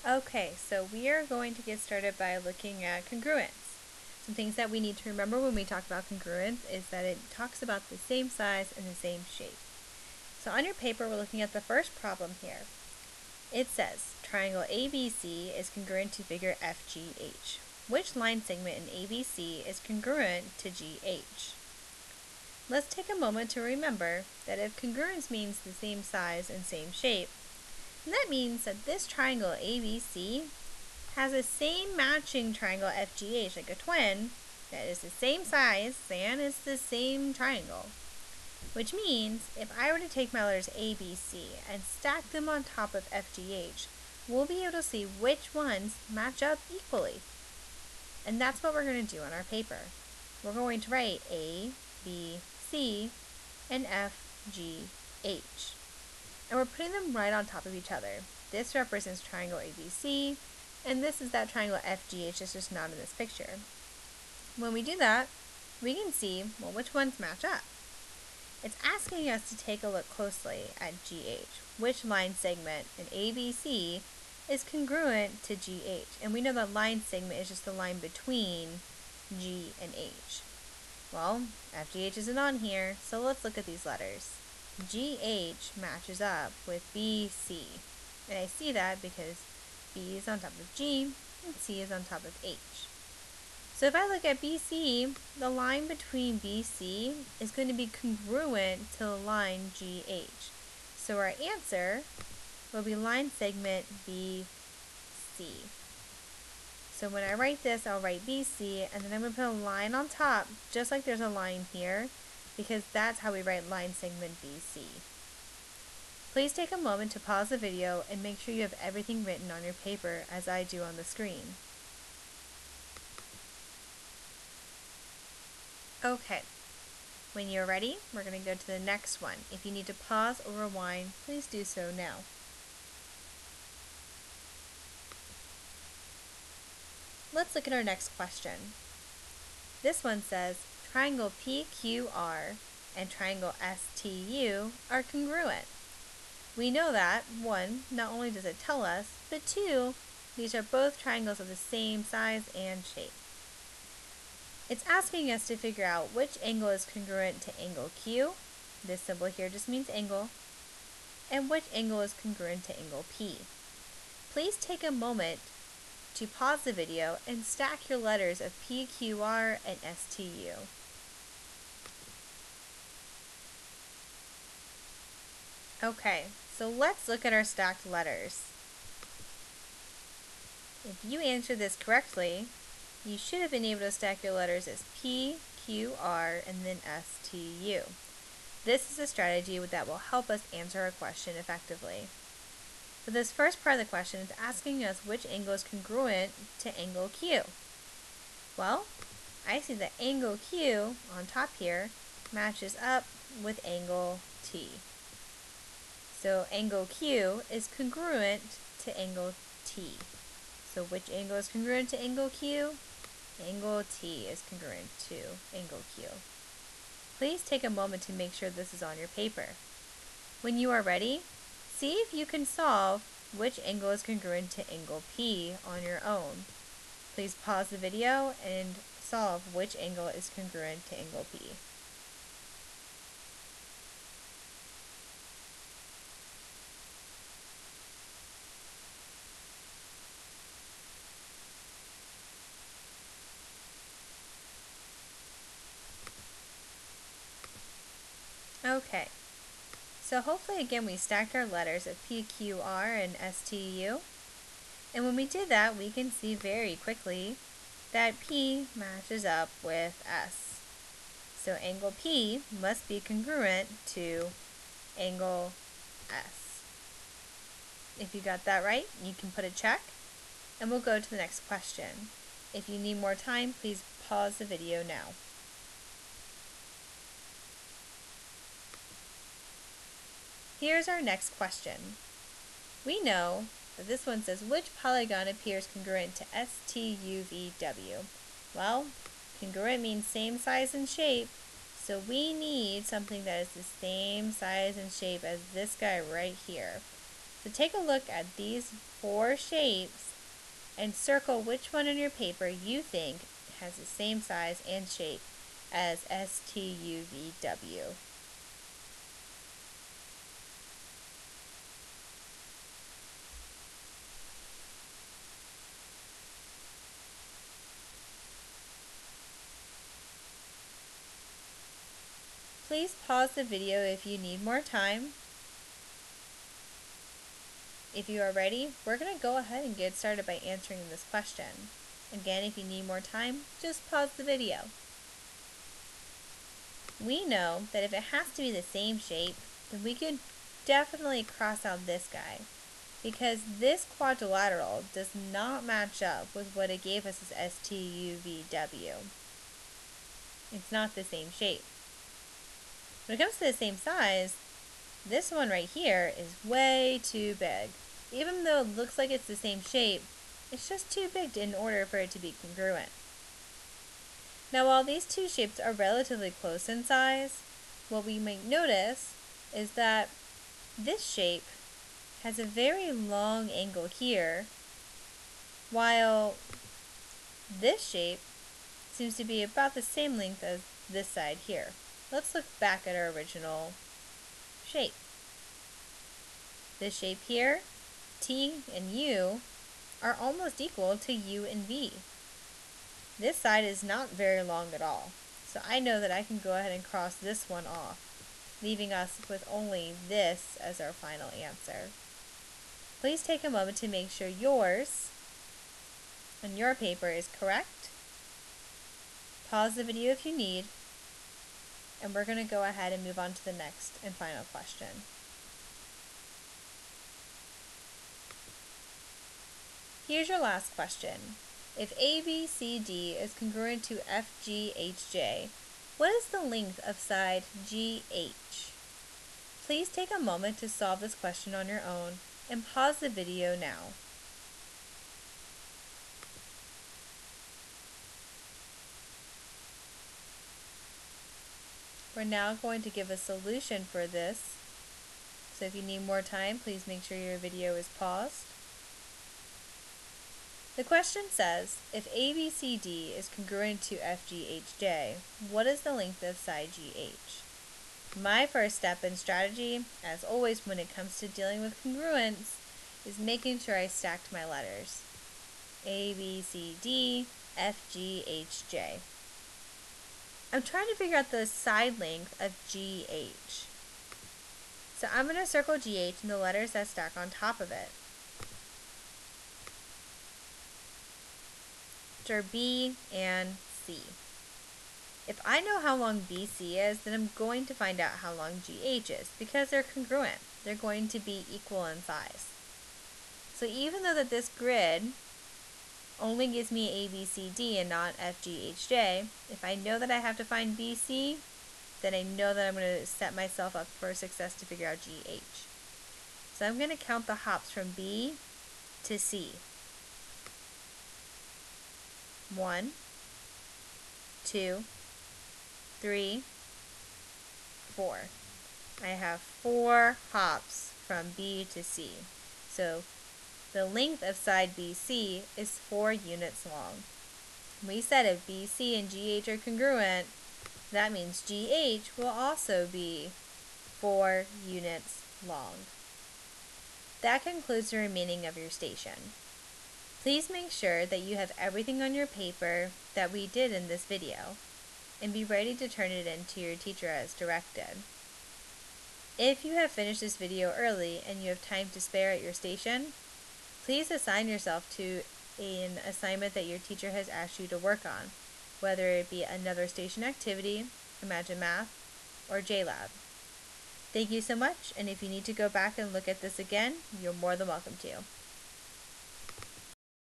Okay, so we are going to get started by looking at congruence. Some things that we need to remember when we talk about congruence is that it talks about the same size and the same shape. So on your paper, we're looking at the first problem here. It says triangle ABC is congruent to figure FGH. Which line segment in ABC is congruent to GH? Let's take a moment to remember that if congruence means the same size and same shape, then that means that this triangle ABC has the same matching triangle FGH, like a twin, that is the same size and is the same triangle. Which means if I were to take my letters A, B, C and stack them on top of FGH, we'll be able to see which ones match up equally. And that's what we're going to do on our paper. We're going to write A, B, C, and F, G, H. And we're putting them right on top of each other. This represents triangle ABC, and this is that triangle FGH, it's just not in this picture. When we do that, we can see, well, which ones match up. It's asking us to take a look closely at GH. Which line segment in ABC is congruent to GH? And we know that line segment is just the line between G and H. Well, FGH isn't on here, so let's look at these letters. GH matches up with BC. And I see that because B is on top of G and C is on top of H. So if I look at BC, the line between BC is going to be congruent to the line GH. So our answer will be line segment BC. So when I write this, I'll write BC, and then I'm going to put a line on top, just like there's a line here, because that's how we write line segment BC. Please take a moment to pause the video and make sure you have everything written on your paper as I do on the screen. Okay, when you're ready, we're going to go to the next one. If you need to pause or rewind, please do so now. Let's look at our next question. This one says, triangle PQR and triangle STU are congruent. We know that, one, not only does it tell us, but two, these are both triangles of the same size and shape. It's asking us to figure out which angle is congruent to angle Q, this symbol here just means angle, and which angle is congruent to angle P. Please take a moment to pause the video and stack your letters of PQR and STU. Okay, so let's look at our stacked letters. If you answered this correctly, you should have been able to stack your letters as P, Q, R, and then S, T, U. This is a strategy that will help us answer our question effectively. For this first part of the question, it's asking us which angle is congruent to angle Q. Well, I see that angle Q on top here matches up with angle T. So angle Q is congruent to angle T. So which angle is congruent to angle Q? Angle T is congruent to angle Q. Please take a moment to make sure this is on your paper. When you are ready, see if you can solve which angle is congruent to angle P on your own. Please pause the video and solve which angle is congruent to angle P. Okay, so hopefully again we stacked our letters of P, Q, R, and S, T, U. And when we did that, we can see very quickly that P matches up with S. So angle P must be congruent to angle S. If you got that right, you can put a check, and we'll go to the next question. If you need more time, please pause the video now. Here's our next question. We know that this one says, which polygon appears congruent to STUVW? Well, congruent means same size and shape, so we need something that is the same size and shape as this guy right here. So take a look at these 4 shapes and circle which one on your paper you think has the same size and shape as STUVW. Please pause the video if you need more time. If you are ready, we're going to go ahead and get started by answering this question. Again, if you need more time, just pause the video. We know that if it has to be the same shape, then we could definitely cross out this guy, because this quadrilateral does not match up with what it gave us as STUVW. It's not the same shape. When it comes to the same size, this one right here is way too big. Even though it looks like it's the same shape, it's just too big in order for it to be congruent. Now, while these two shapes are relatively close in size, what we might notice is that this shape has a very long angle here, while this shape seems to be about the same length as this side here. Let's look back at our original shape. This shape here, T and U, are almost equal to U and V. This side is not very long at all, so I know that I can go ahead and cross this one off, leaving us with only this as our final answer. Please take a moment to make sure yours on your paper is correct. Pause the video if you need, and we're going to go ahead and move on to the next and final question. Here's your last question. If ABCD is congruent to FGHJ, what is the length of side GH? Please take a moment to solve this question on your own and pause the video now. We're now going to give a solution for this. So if you need more time, please make sure your video is paused. The question says, if ABCD is congruent to FGHJ, what is the length of side GH? My first step in strategy, as always when it comes to dealing with congruence, is making sure I stacked my letters. ABCD, FGHJ. I'm trying to figure out the side length of GH. So I'm going to circle GH and the letters that stack on top of it. Which are B and C. If I know how long BC is, then I'm going to find out how long GH is, because they're congruent. They're going to be equal in size. So even though that this grid only gives me ABCD and not FGHJ, if I know that I have to find BC, then I know that I'm going to set myself up for success to figure out GH. So I'm going to count the hops from B to C. 1, 2, 3, 4. I have 4 hops from B to C. So the length of side BC is 4 units long. We said if BC and GH are congruent, that means GH will also be 4 units long. That concludes the remaining of your station. Please make sure that you have everything on your paper that we did in this video, and be ready to turn it in to your teacher as directed. If you have finished this video early and you have time to spare at your station, please assign yourself to an assignment that your teacher has asked you to work on, whether it be another station activity, Imagine Math, or JLab. Thank you so much, and if you need to go back and look at this again, you're more than welcome to.